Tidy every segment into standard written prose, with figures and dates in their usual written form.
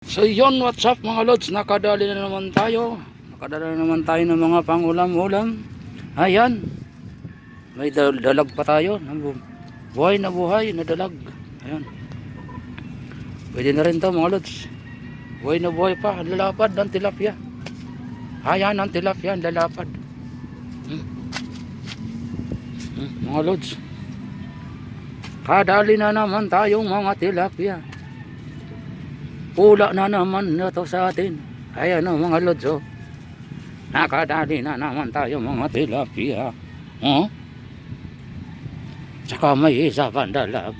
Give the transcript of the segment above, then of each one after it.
So yun, what's up mga lods, nakadali na naman tayo. Nakadali na naman tayo ng mga pangulam-ulam. Ayan, may dalag pa tayo. Buhay na dalag. Ayan, pwede na rin to mga lods. Buhay na buhay pa, lalapad ng tilapia. Ayan ang tilapia, lalapad. Mga lods, kadali na naman tayong mga tilapia. Pula na naman na to sa atin. Ayan o mga lods, oh. Nakadali na naman tayo mga tilapia. Tsaka may isa pang dalag.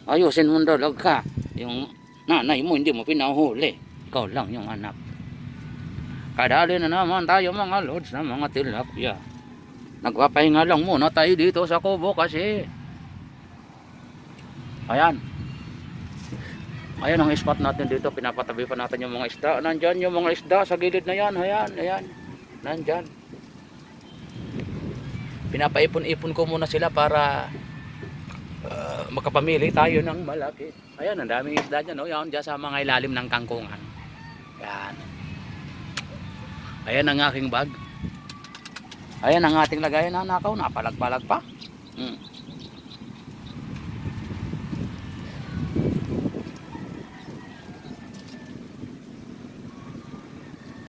Ayusin mo dalag ka. Yung nanay mo hindi mo pinahuli. Ikaw lang yung anak. Kadali na naman tayo mga lods na mga tilapia. Nagpapahinga lang muna tayo dito sa kubo kasi ayan ang spot natin dito. Pinapatabi pa natin yung mga isda. Nandyan yung mga isda sa gilid na yan. Ayan. Nandyan. Pinapaipon-ipon ko muna sila para makapamili tayo ng malaki. Ayan, ang daming isda dyan. Yan dyan sa mga ilalim ng kangkungan. Ayan ang aking bag. Ayan ang ating lagayan na nakaw. Napalag-palag pa.